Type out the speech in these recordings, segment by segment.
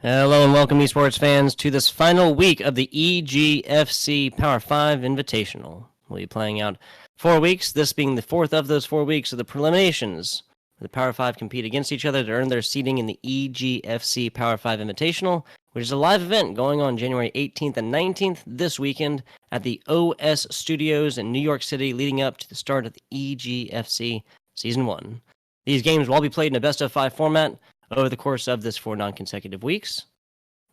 Hello and welcome, esports fans, to this final week of the EGFC Power 5 Invitational. We'll be playing out 4 weeks, this being the fourth of those 4 weeks of the preliminations. The Power 5 compete against each other to earn their seeding in the EGFC Power 5 Invitational, which is a live event going on January 18th and 19th this weekend at the OS Studios in New York City, leading up to the start of the EGFC Season 1. These games will all be played in a best-of-5 format over the course of this 4 non-consecutive weeks.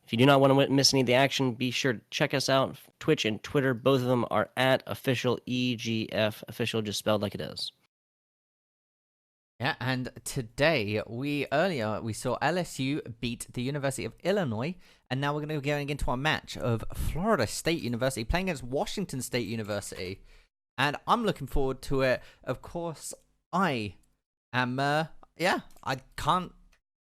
If you do not want to miss any of the action, be sure to check us out. Twitch and Twitter, both of them are at official EGF, official just spelled like it is. Yeah, and today, earlier we saw LSU beat the University of Illinois, and now we're going to be going into a match of Florida State University playing against Washington State University. And I'm looking forward to it. Of course, I am, I can't.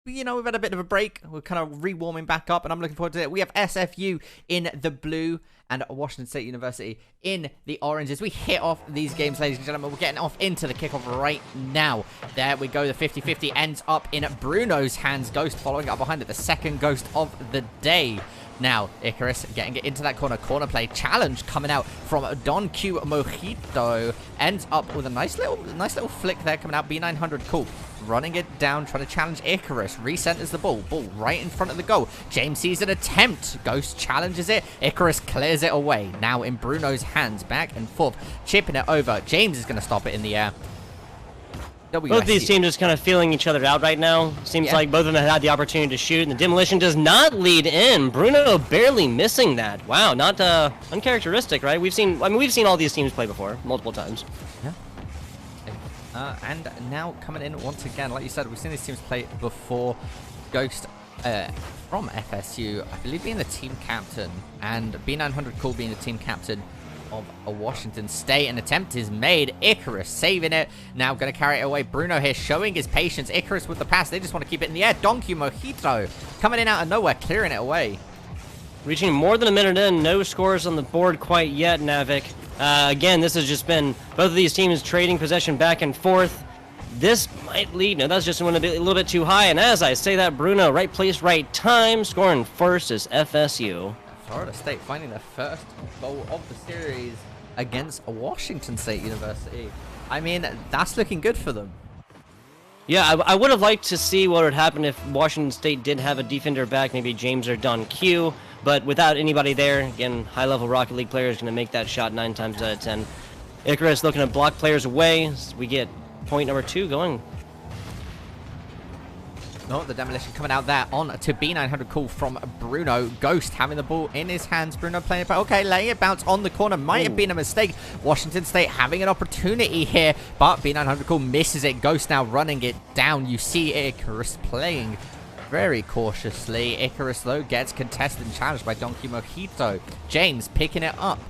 We've had a bit of a break. We're kind of re-warming back up, and I'm looking forward to it. We have SFU in the blue and Washington State University in the orange. As we hit off these games, ladies and gentlemen, we're getting off into the kickoff right now. There we go. The 50-50 ends up in Bruno's hands. Ghost following up behind it. The second ghost of the day. Now, Icarus getting it into that corner. Corner play challenge coming out from Don Q Mojito. Ends up with a nice little flick there coming out. B900 cool. Running it down, trying to challenge Icarus. Recenters the ball. Ball right in front of the goal. James sees an attempt. Ghost challenges it. Icarus clears it away. Now in Bruno's hands. Back and forth. Chipping it over. James is going to stop it in the air. Both these teams just kind of feeling each other out right now. Seems like both of them have had the opportunity to shoot, and the demolition does not lead in. Bruno barely missing that. Wow, not uncharacteristic, right? We've seen all these teams play before, multiple times. Yeah. And now coming in once again, like you said, we've seen these teams play before. Ghost from FSU, I believe, being the team captain, and B900 Cool being the team captain of a Washington State. An attempt is made. Icarus saving it. Now going to carry it away. Bruno here showing his patience. Icarus with the pass. They just want to keep it in the air. Donkey Mojito coming in out of nowhere, clearing it away. Reaching more than a minute in. No scores on the board quite yet, Navik. Again, this has just been both of these teams trading possession back and forth. This might lead. No, that's just a little bit too high. And as I say that, Bruno, right place, right time. Scoring first is FSU. Florida State finding their first goal of the series against Washington State University. I mean, that's looking good for them. Yeah, I would have liked to see what would happen if Washington State did have a defender back, maybe James or Don Q, but without anybody there, again, high-level Rocket League player is going to make that shot 9 times out of 10. Icarus looking to block players away. So we get point number 2 going. Oh, the demolition coming out there on to B900 Cool from Bruno. Ghost having the ball in his hands. Bruno playing it back. Okay, letting it bounce on the corner. Might have been a mistake. Washington State having an opportunity here, but B900 Cool misses it. Ghost now running it down. You see Icarus playing very cautiously. Icarus, though, gets contested and challenged by Donkey Mojito. James picking it up.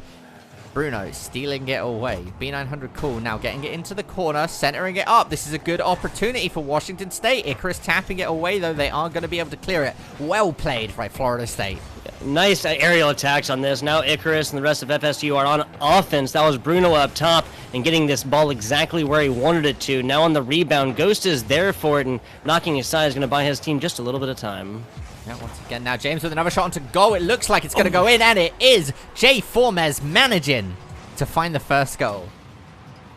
Bruno stealing it away. B900 Cool now getting it into the corner, centering it up. This is a good opportunity for Washington State. Icarus tapping it away, though. They are going to be able to clear it. Well played by Florida State. Nice aerial attacks on this. Now Icarus and the rest of FSU are on offense. That was Bruno up top and getting this ball exactly where he wanted it to. Now on the rebound, Ghost is there for it, and knocking aside is going to buy his team just a little bit of time. Yeah, once again, now James with another shot onto goal. It looks like it's going to go in, and it is. Jay Formez managing to find the first goal.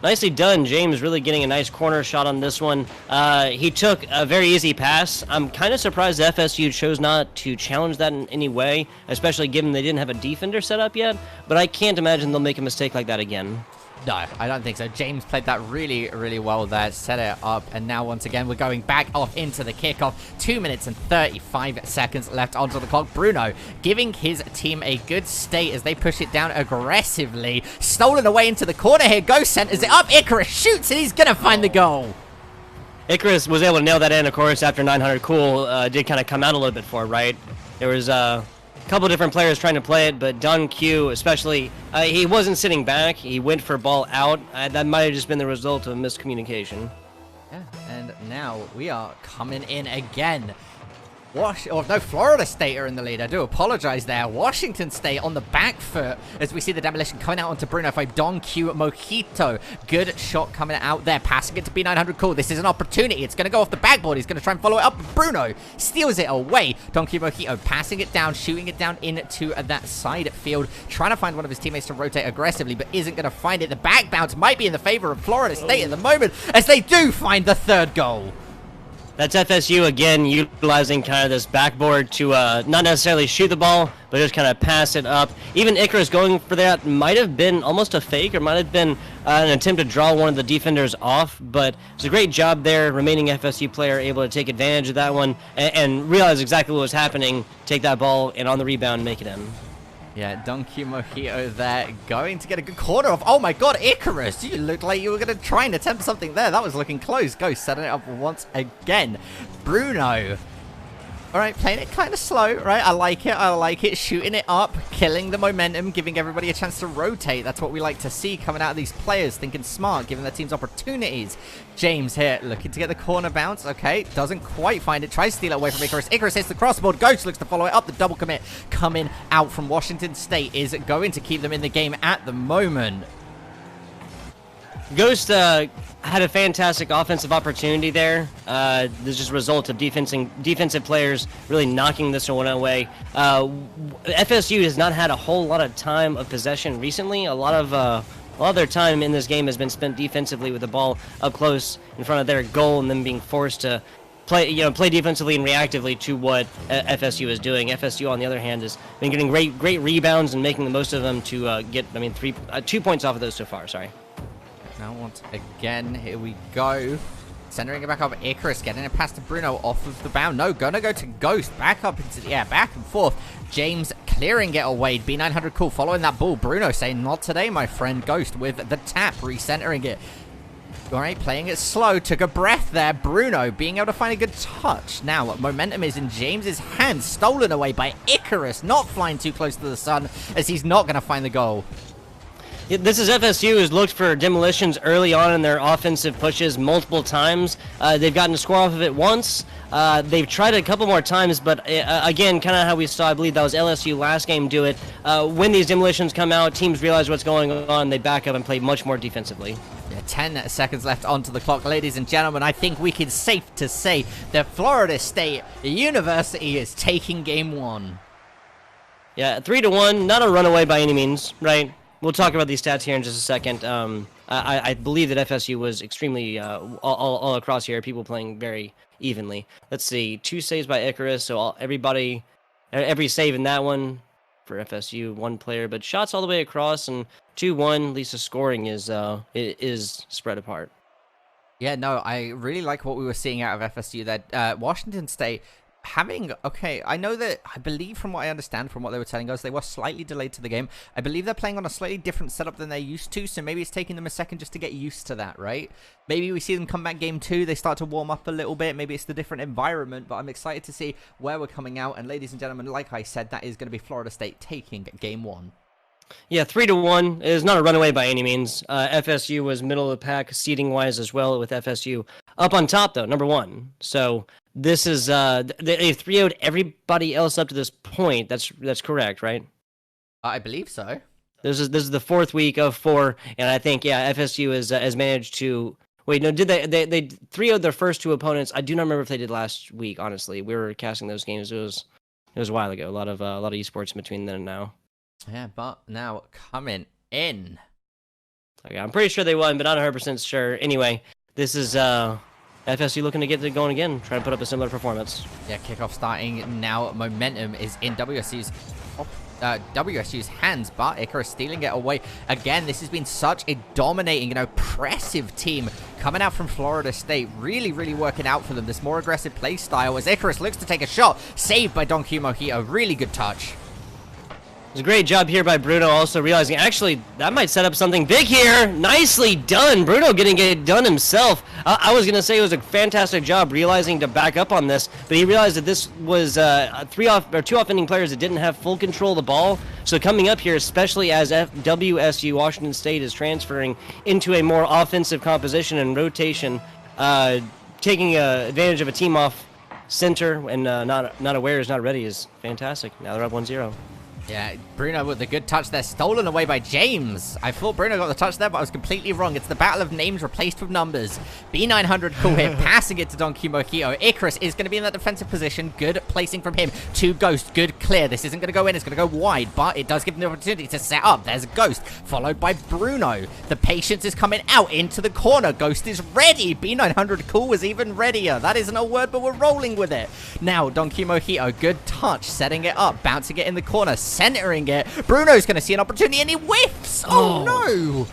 Nicely done. James really getting a nice corner shot on this one. He took a very easy pass. I'm kind of surprised FSU chose not to challenge that in any way, especially given they didn't have a defender set up yet, but I can't imagine they'll make a mistake like that again. No, I don't think so. James played that really, really well there, set it up, and now once again we're going back off into the kickoff. 2 minutes and 35 seconds left onto the clock. Bruno giving his team a good state as they push it down aggressively. Stolen away into the corner here. Ghost centers it up. Icarus shoots, and he's going to find the goal. Icarus was able to nail that in, of course, after 900 Cool did kind of come out a little bit for it, right? There was couple different players trying to play it, but Don Q especially, he wasn't sitting back. He went for ball out. That might have just been the result of miscommunication. Yeah, and now we are coming in again. Florida State are in the lead. I do apologize there. Washington State on the back foot as we see the demolition coming out onto Bruno by Don Q Mojito. Good shot coming out there, passing it to B900 Cool. This is an opportunity. It's going to go off the backboard. He's going to try and follow it up. Bruno steals it away. Don Q Mojito passing it down, shooting it down into that side field, trying to find one of his teammates to rotate aggressively, but isn't going to find it. The back bounce might be in the favor of Florida State at the moment as they do find the third goal. That's FSU again utilizing kind of this backboard to not necessarily shoot the ball, but just kind of pass it up. Even Icarus going for that might have been almost a fake, or might have been an attempt to draw one of the defenders off, but it's a great job there. Remaining FSU player able to take advantage of that one and realize exactly what was happening, take that ball, and on the rebound make it in. Yeah, Donkey Mojito there going to get a good corner off. Oh my god, Icarus! You looked like you were going to try and attempt something there. That was looking close. Ghost setting it up once again. Bruno. Alright, playing it kind of slow, right? I like it. Shooting it up, killing the momentum, giving everybody a chance to rotate. That's what we like to see coming out of these players, thinking smart, giving their teams opportunities. James here, looking to get the corner bounce. Okay, doesn't quite find it. Tries to steal it away from Icarus. Icarus hits the crossboard. Ghost looks to follow it up. The double commit coming out from Washington State is going to keep them in the game at the moment. Ghost had a fantastic offensive opportunity there. This is just a result of defensive players really knocking this one away. FSU has not had a whole lot of time of possession recently. A lot of their time in this game has been spent defensively with the ball up close in front of their goal, and then being forced to play defensively and reactively to what FSU is doing. FSU, on the other hand, has been getting great rebounds and making the most of them to get 2 points off of those so far. Sorry. Now once again, here we go. Centering it back up, Icarus getting it past to Bruno off of the bound. No, gonna go to Ghost. Back up into the air, back and forth. James clearing it away. B900 Cool following that ball. Bruno saying, not today, my friend. Ghost with the tap, recentering it. Alright, playing it slow. Took a breath there. Bruno being able to find a good touch. Now, momentum is in James's hands. Stolen away by Icarus. Not flying too close to the sun as he's not going to find the goal. This is FSU has looked for demolitions early on in their offensive pushes multiple times. They've gotten a score off of it once. They've tried it a couple more times, but again, kind of how we saw, I believe that was LSU last game, do it. When these demolitions come out, teams realize what's going on, they back up and play much more defensively. Yeah, 10 seconds left onto the clock, ladies and gentlemen. I think we can safe to say that Florida State University is taking game one. Yeah, 3-1, not a runaway by any means, right? We'll talk about these stats here in just a second. I believe that FSU was extremely, all across here, people playing very evenly. Let's see, 2 saves by Icarus, so every save in that one for FSU, 1 player, but shots all the way across, and 2-1, at least the scoring is spread apart. Yeah, no, I really like what we were seeing out of FSU there. Washington State I know that, I believe from what I understand from what they were telling us, they were slightly delayed to the game. I believe they're playing on a slightly different setup than they're used to, so maybe it's taking them a second just to get used to that, right? Maybe we see them come back game 2, they start to warm up a little bit, maybe it's the different environment, but I'm excited to see where we're coming out, and ladies and gentlemen, like I said, that is going to be Florida State taking game 1. Yeah, 3-1 is not a runaway by any means. FSU was middle of the pack seeding-wise as well, with FSU up on top, though, number 1. So this is they've 3-0'd everybody else up to this point. That's correct, right? I believe so. This is the 4th week of 4, and I think FSU has managed to. Wait, no, did they 3-0'd their first 2 opponents? I do not remember if they did last week. Honestly, we were casting those games. It was a while ago. A lot of esports in between then and now. Yeah, but now coming in. Okay, I'm pretty sure they won, but not 100% sure. Anyway, this is FSU looking to get it going again, trying to put up a similar performance. Yeah, kickoff starting now. Momentum is in WSU's hands, but Icarus stealing it away. Again, this has been such a dominating and oppressive team coming out from Florida State. Really, really working out for them. This more aggressive play style as Icarus looks to take a shot. Saved by Don Q Mojito. Really good touch. It's a great job here by Bruno, also realizing, actually, that might set up something big here. Nicely done. Bruno getting it done himself. I was going to say it was a fantastic job realizing to back up on this, but he realized that this was 2 offending players that didn't have full control of the ball. So coming up here, especially as WSU, Washington State, is transferring into a more offensive composition and rotation, taking advantage of a team off center and not aware is not ready is fantastic. Now they're up 1-0. Yeah, Bruno with the good touch there, stolen away by James. I thought Bruno got the touch there, but I was completely wrong. It's the battle of names replaced with numbers. B900 cool hit, passing it to Don Q Mojito. Icarus is going to be in that defensive position. Good placing from him to Ghost. Good clear. This isn't going to go in. It's going to go wide, but it does give him the opportunity to set up. There's a Ghost, followed by Bruno. The patience is coming out into the corner. Ghost is ready. B900 cool was even readier. That isn't a word, but we're rolling with it. Now, Don Q Mojito, good touch, setting it up, bouncing it in the corner, centering it. Bruno's going to see an opportunity and he whiffs. Oh, no.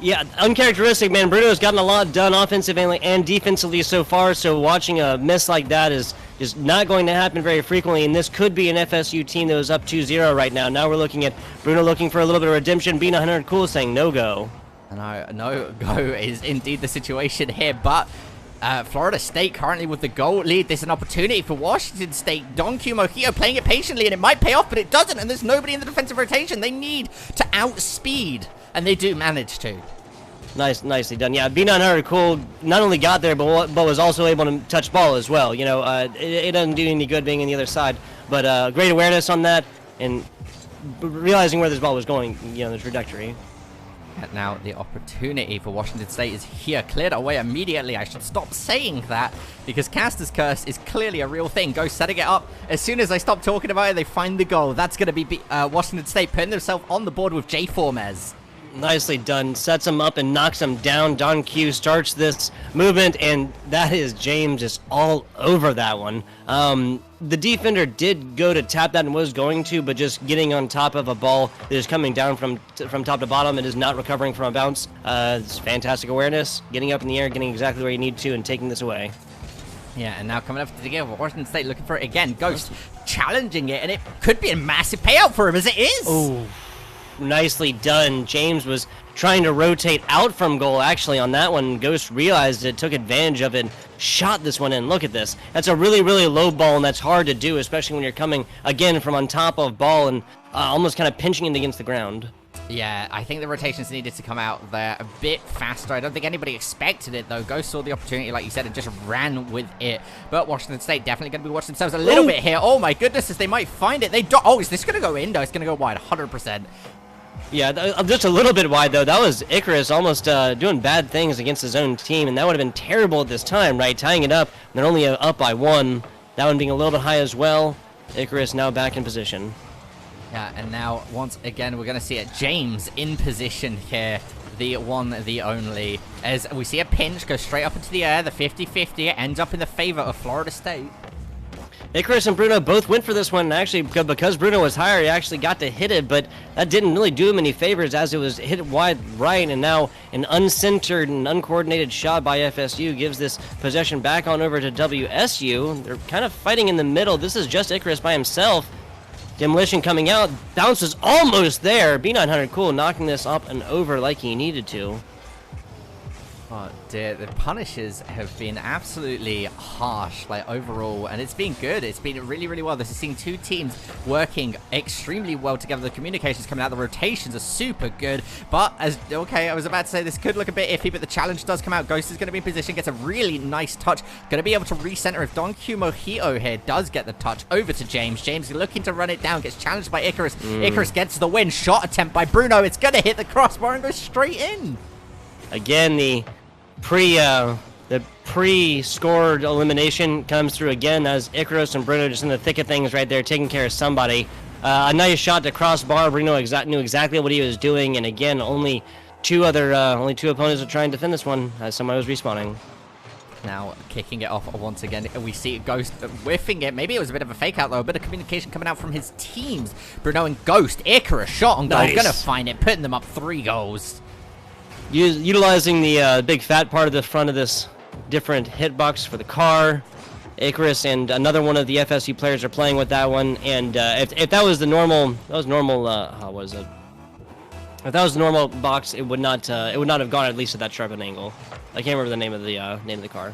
Yeah, uncharacteristic, man. Bruno's gotten a lot done offensively and defensively so far, so watching a miss like that is just not going to happen very frequently, and this could be an FSU team that was up 2-0 right now. Now we're looking at Bruno looking for a little bit of redemption. B900 cool saying no go. No go is indeed the situation here, but Florida State currently with the goal lead. There's an opportunity for Washington State. Don Q Mojito playing it patiently, and it might pay off, but it doesn't, and there's nobody in the defensive rotation. They need to outspeed, and they do manage to. Nicely done. Yeah, B900 cool not only got there, but was also able to touch ball as well. You know, it doesn't do any good being on the other side, but great awareness on that, and realizing where this ball was going, you know, the trajectory. And now the opportunity for Washington State is here, cleared away immediately. I should stop saying that because Caster's Curse is clearly a real thing. Go setting it up. As soon as I stop talking about it, they find the goal. That's going to be Washington State putting themselves on the board with J. Formez. Nicely done. Sets him up and knocks him down. Don Q starts this movement, and that is James just all over that one. The defender did go to tap that and was going to, but just getting on top of a ball that is coming down from top to bottom and is not recovering from a bounce. It's fantastic awareness, getting up in the air, getting exactly where you need to, and taking this away. Yeah, and now coming up to the game, Washington State looking for it again. Ghost challenging it, and it could be a massive payout for him, as it is. Oh. Nicely done. James was trying to rotate out from goal actually on that one. Ghost realized it, took advantage of it, shot this one in. Look at this. That's a really, really low ball, and that's hard to do, especially when you're coming, again, from on top of ball and almost kind of pinching it against the ground. Yeah, I think the rotations needed to come out there a bit faster. I don't think anybody expected it, though. Ghost saw the opportunity, like you said, and just ran with it. But Washington State definitely going to be watching themselves a little bit here. Oh, my goodness, as they might find it. Oh, is this going to go in? No, it's going to go wide, 100%. Yeah, just a little bit wide, though. That was Icarus almost doing bad things against his own team, and that would have been terrible at this time, right? Tying it up, and they're only up by 1. That one being a little bit high as well. Icarus now back in position. Yeah, and now, once again, we're going to see it. James in position here. The one, the only. As we see a pinch go straight up into the air, the 50-50. It ends up in the favor of Florida State. Icarus and Bruno both went for this one, and actually, because Bruno was higher, he actually got to hit it, but that didn't really do him any favors as it was hit wide right, and now an uncentered and uncoordinated shot by FSU gives this possession back on over to WSU. They're kind of fighting in the middle. This is just Icarus by himself. Demolition coming out, bounces almost there. B900 cool knocking this up and over like he needed to. Oh dear, the punishes have been absolutely harsh, like overall, and it's been good. It's been really, really well. This is seeing two teams working extremely well together. The communications coming out, the rotations are super good. But I was about to say this could look a bit iffy, but the challenge does come out. Ghost is going to be in position, gets a really nice touch. Going to be able to recenter if Don Q Mojito here does get the touch over to James. James looking to run it down, gets challenged by Icarus. Icarus gets the win. Shot attempt by Bruno. It's going to hit the crossbar and go straight in. Again, the pre-scored elimination comes through again as Icarus and Bruno just in the thick of things right there, taking care of somebody. A nice shot to crossbar. Bruno knew exactly what he was doing, and again, only two opponents are trying to defend this one as somebody was respawning. Now kicking it off once again. We see Ghost whiffing it. Maybe it was a bit of a fake out though. A bit of communication coming out from his teams. Bruno and Ghost. Icarus shot on goal. Nice. Gonna find it, putting them up 3 goals. Utilizing the big fat part of the front of this different hitbox for the car. Icarus and another one of the FSU players are playing with that one. And if that was the normal, how was it? If that was the normal box, it would not have gone at least at that sharp an angle. I can't remember the name of the car.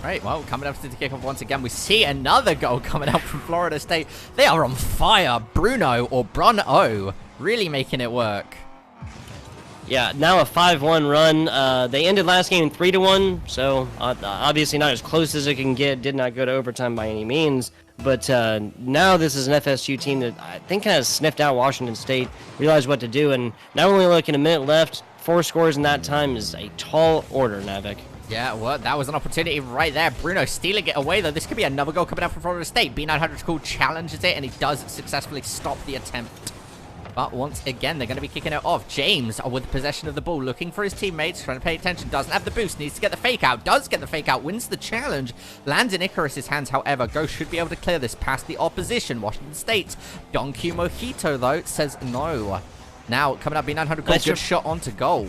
Right, well, coming up to the kickoff once again, we see another goal coming out from Florida State. They are on fire. Bruno or Bruno really making it work. Yeah, now a 5-1 run. They ended last game 3-1, so obviously not as close as it can get. Did not go to overtime by any means. But now this is an FSU team that I think kind of sniffed out Washington State, realized what to do, and now only looking a minute left. 4 scores in that time is a tall order, Navik. Yeah, well, that was an opportunity right there. Bruno stealing it away, though. This could be another goal coming out from Florida State. B900 Cool challenges it, and he does successfully stop the attempt. But once again, they're going to be kicking it off. James with possession of the ball, looking for his teammates, trying to pay attention. Doesn't have the boost, needs to get the fake out. Does get the fake out, wins the challenge. Lands in Icarus's hands, however. Ghost should be able to clear this past the opposition. Washington State. Don Q Mojito, though, says no. Now, coming up, B900 Cool, good shot onto goal.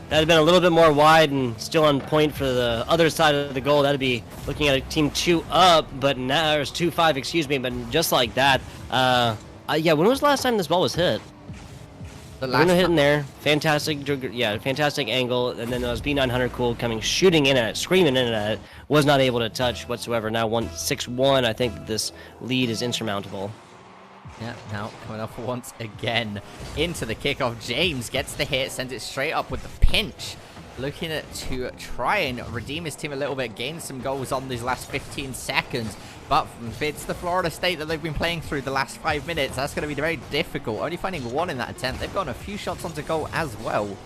That had been a little bit more wide and still on point for the other side of the goal. That'd be looking at a team 2 up, but now there's 2-5, excuse me. But just like that, yeah. When was the last time this ball was hit? The last hit in there, fantastic angle, and then there was B900 Cool coming, shooting in at it, screaming in at it. Was not able to touch whatsoever. Now 6-1. I think that this lead is insurmountable. Yeah, now coming off once again into the kickoff. James gets the hit, sends it straight up with the pinch. Looking to try and redeem his team a little bit, gain some goals on these last 15 seconds. But if it's the Florida State that they've been playing through the last 5 minutes, that's going to be very difficult. Only finding 1 in that attempt. They've gotten a few shots onto goal as well.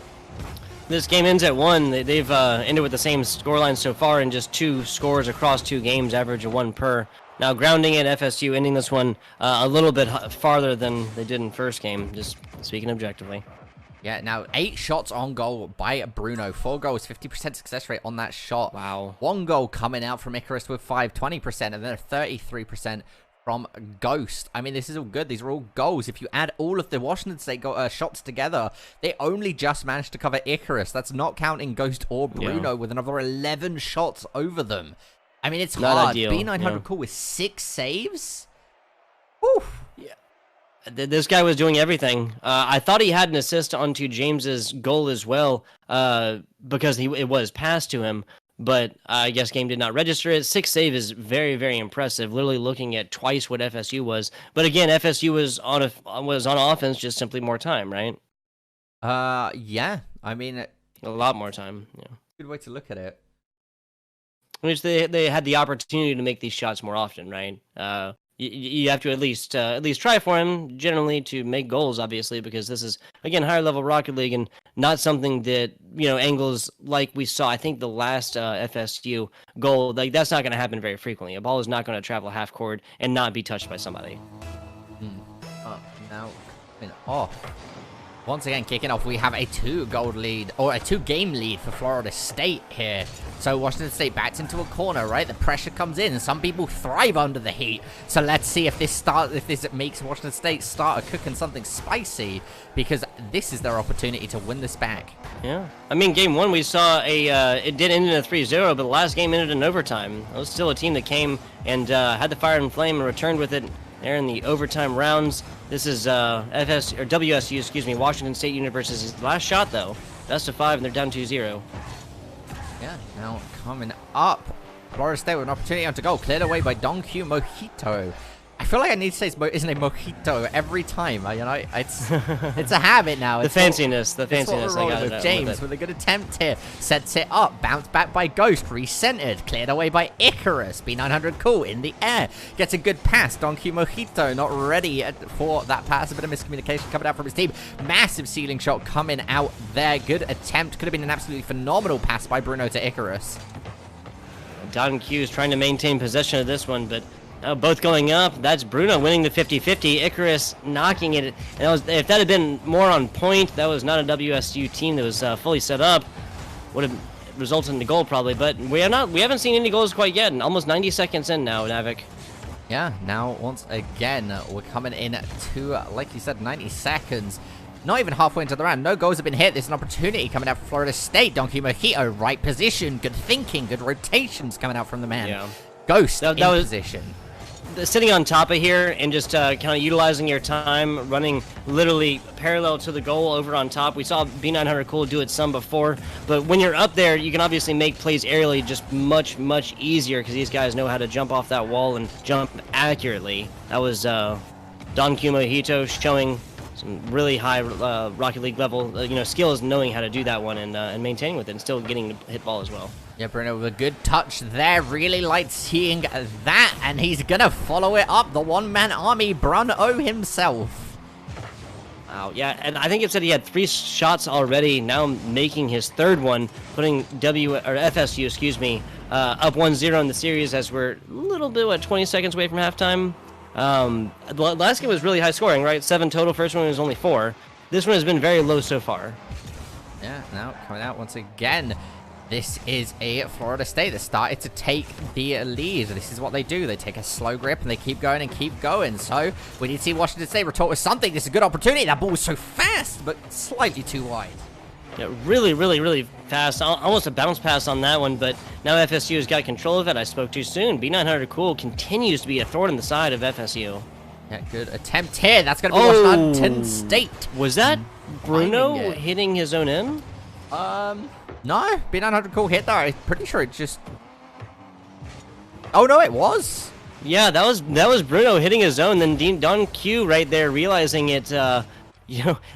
This game ends at 1. They've ended with the same scoreline so far in just 2 scores across 2 games, average of 1 per. Now, grounding in FSU, ending this one a little bit farther than they did in first game, just speaking objectively. Yeah, now 8 shots on goal by Bruno. 4 goals, 50% success rate on that shot. Wow. 1 goal coming out from Icarus with 20%, and then a 33% from Ghost. I mean, this is all good. These are all goals. If you add all of the Washington State shots together, they only just managed to cover Icarus. That's not counting Ghost or Bruno with another 11 shots over them. I mean, it's not hard. Ideal. B900 Cool with 6 saves? Whew. Yeah. This guy was doing everything. I thought he had an assist onto James's goal as well, because it was passed to him, but I guess game did not register it. 6 save is very, very impressive. Literally looking at twice what FSU was. But again, FSU was on offense, just simply more time, right? Yeah. I mean, a lot more time. Yeah. Good way to look at it. Which they had the opportunity to make these shots more often, right? You have to at least try for him generally to make goals, obviously, because this is again higher level Rocket League and not something that angles like we saw. I think the last FSU goal, like that's not going to happen very frequently. A ball is not going to travel half court and not be touched by somebody. Now off. Once again, kicking off, we have a 2-goal lead, or a 2-game lead for Florida State here. So Washington State backs into a corner, right? The pressure comes in, and some people thrive under the heat. So let's see if this makes Washington State start cooking something spicy, because this is their opportunity to win this back. Yeah, I mean, game 1 we saw it did end in a 3-0, but the last game ended in overtime. It was still a team that came and had the fire and flame and returned with it. There in the overtime rounds. This is WSU, excuse me, Washington State University's last shot, though. Best of 5, and they're down 2-0. Yeah, now coming up, Florida State with an opportunity on to goal. Cleared away by Don Q Mojito. I feel like I need to say his name Mojito every time. It's a habit now. The fanciness. I got it. James with a good attempt here. Sets it up. Bounced back by Ghost. Recentered. Cleared away by Icarus. B900 Cool in the air. Gets a good pass. Don Q Mojito not ready for that pass. A bit of miscommunication coming out from his team. Massive ceiling shot coming out there. Good attempt. Could have been an absolutely phenomenal pass by Bruno to Icarus. Don Q is trying to maintain possession of this one, but both going up. That's Bruno winning the 50-50. Icarus knocking it. And if that had been more on point, that was not a WSU team that was fully set up. Would have resulted in the goal probably. But we haven't seen any goals quite yet. And almost 90 seconds in now, Navik. Yeah. Now once again we're coming in to, like you said, 90 seconds. Not even halfway into the round. No goals have been hit. There's an opportunity coming out for Florida State. Donkey Mojito, right position. Good thinking. Good rotations coming out from the man. Yeah. Ghost in position. Sitting on top of here and just kind of utilizing your time, running literally parallel to the goal over on top. We saw B900 Cool do it some before, but when you're up there, you can obviously make plays aerially just much, much easier because these guys know how to jump off that wall and jump accurately. That was Don Q Mojito showing some really high Rocket League level, skills, knowing how to do that one and maintaining with it, and still getting to hit ball as well. Yeah, Bruno with a good touch there. Really liked seeing that, and he's gonna follow it up. The one-man army, Bruno himself. Wow, yeah, and I think it said he had 3 shots already. Now making his 3rd one, putting FSU, up 1-0 in the series as we're a little bit 20 seconds away from halftime. The last game was really high scoring, right? 7 total. First one was only 4. This one has been very low so far. Yeah, now coming out once again. This is a Florida State that started to take the lead. This is what they do. They take a slow grip and they keep going and keep going. So we need to see Washington State retort with something. This is a good opportunity. That ball was so fast, but slightly too wide. Yeah, really, really, really fast. Almost a bounce pass on that one, but now FSU has got control of it. I spoke too soon. B900 Cool continues to be a thorn in the side of FSU. Yeah, good attempt here. That's going to be Washington State. Was that Bruno hitting his own end? No, B900 Cool hit there. I'm pretty sure it just... Oh, no, it was. Yeah, that was Bruno hitting his own. Then Don Q right there realizing it, that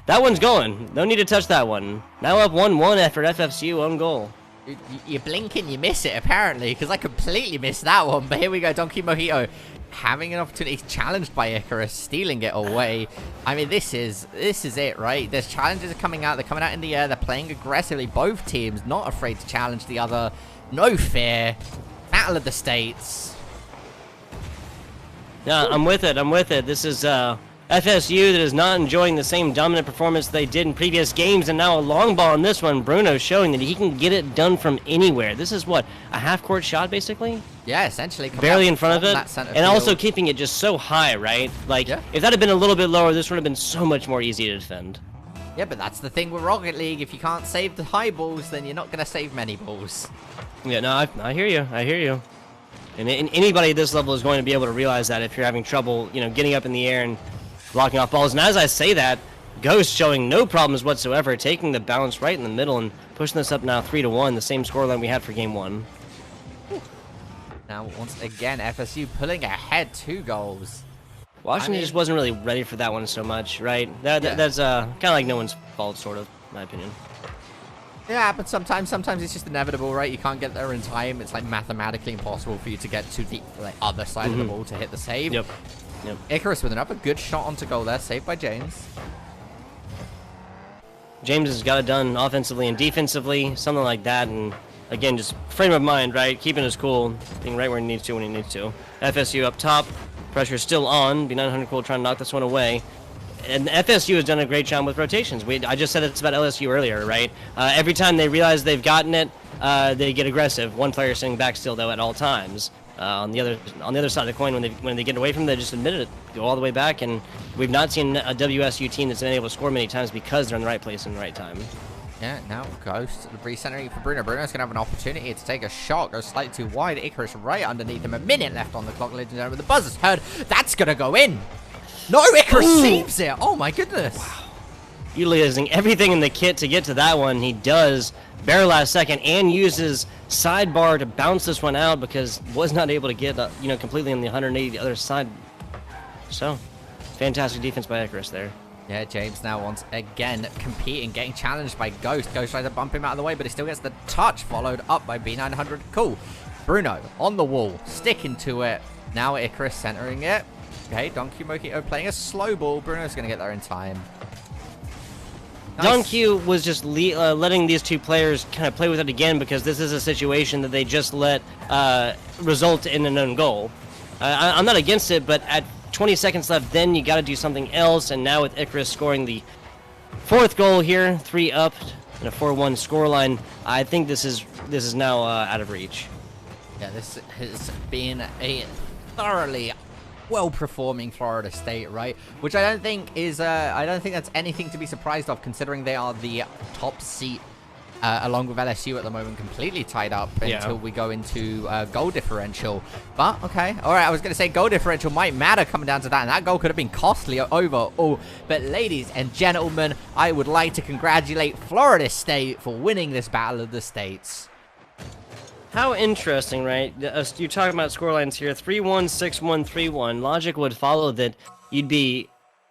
one's going. No need to touch that one. Now up 1-1 after FFCU own goal. You blink and you miss it, apparently, because I completely missed that one. But here we go, Donkey Mojito having an opportunity, challenged by Icarus, stealing it away. I mean, this is it, right? There's challenges coming out. They're coming out in the air. They're playing aggressively. Both teams not afraid to challenge the other. No fear. Battle of the States. Yeah, I'm with it. This is FSU that is not enjoying the same dominant performance they did in previous games, and now a long ball in this one. Bruno showing that he can get it done from anywhere. This is what, a half-court shot, basically? Yeah, essentially. Barely in front of it, and also keeping it just so high, right? Like, if that had been a little bit lower, this would have been so much more easy to defend. Yeah, but that's the thing with Rocket League. If you can't save the high balls, then you're not going to save many balls. Yeah, no, I hear you. And anybody at this level is going to be able to realize that if you're having trouble, getting up in the air and blocking off balls. And as I say that, Ghost showing no problems whatsoever, taking the bounce right in the middle and pushing this up now 3-1, the same scoreline we had for game 1. Now, once again, FSU pulling ahead 2 goals. Washington just wasn't really ready for that one so much, right? That's kind of like no one's fault, sort of, in my opinion. Yeah, but sometimes it's just inevitable, right? You can't get there in time. It's like mathematically impossible for you to get to the other side of the ball to hit the save. Yep. Icarus with another good shot onto goal there, saved by James. James has got it done offensively and defensively, something like that, and again, just frame of mind, right? Keeping his cool, being right where he needs to when he needs to. FSU up top, pressure still on. B900 Cool trying to knock this one away. And FSU has done a great job with rotations. I just said it's about LSU earlier, right? Every time they realize they've gotten it, they get aggressive. One player sitting back still, though, at all times. On the other side of the coin, when they get away from it, they just admit it, go all the way back, and we've not seen a WSU team that's been able to score many times because they're in the right place in the right time. Yeah, now Ghost recentering for Bruno. Bruno's going to have an opportunity to take a shot. Goes slightly too wide. Icarus right underneath him. A minute left on the clock, ladies and gentlemen. The buzzer's heard. That's going to go in. No, Icarus saves it. Oh, my goodness. Wow. Utilizing everything in the kit to get to that one. He does. Very last second, and uses sidebar to bounce this one out because was not able to get completely on the 180 the other side. So, fantastic defense by Icarus there. Yeah, James now once again competing, getting challenged by Ghost. Ghost tries to bump him out of the way, but he still gets the touch, followed up by B900. Cool. Bruno on the wall, sticking to it. Now Icarus centering it. Okay, Donkey Mojito playing a slow ball. Bruno's going to get there in time. Nice. Don Q was just letting these two players kind of play with it again because this is a situation that they just let result in an own goal. I'm not against it, but at 20 seconds left, then you got to do something else. And now with Icarus scoring the 4th goal here, 3 up, and a 4-1 scoreline, I think this is now out of reach. Yeah, this has been a thoroughly well-performing Florida State, right? Which I don't think is, I don't think that's anything to be surprised of, considering they are the top seat, along with LSU at the moment, completely tied up until we go into goal differential. But, okay, all right, I was going to say goal differential might matter coming down to that, and that goal could have been costly overall. But ladies and gentlemen, I would like to congratulate Florida State for winning this Battle of the States. How interesting, right? You're talking about scorelines here, 3-1, 6-1, 3-1. Logic would follow that you'd be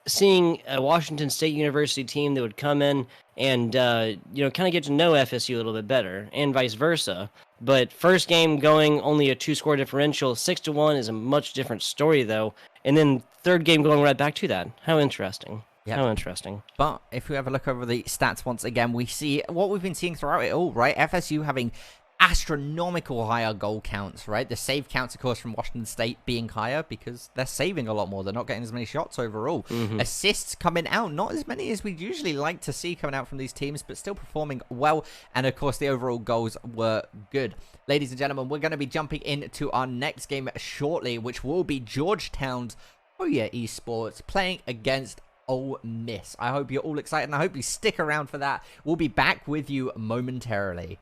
seeing a Washington State University team that would come in and kind of get to know FSU a little bit better, and vice versa. But first game going only a 2-score differential, 6-1 is a much different story though. And then third game going right back to that. How interesting. Yep. How interesting. But if we have a look over the stats once again, we see what we've been seeing throughout it all, right? FSU having astronomical higher goal counts, right? The save counts, of course, from Washington State being higher because they're saving a lot more. They're not getting as many shots overall. Assists coming out, not as many as we'd usually like to see coming out from these teams, but still performing well. And, of course, the overall goals were good. Ladies and gentlemen, we're going to be jumping into our next game shortly, which will be Georgetown's Hoya Esports playing against Ole Miss. I hope you're all excited, and I hope you stick around for that. We'll be back with you momentarily.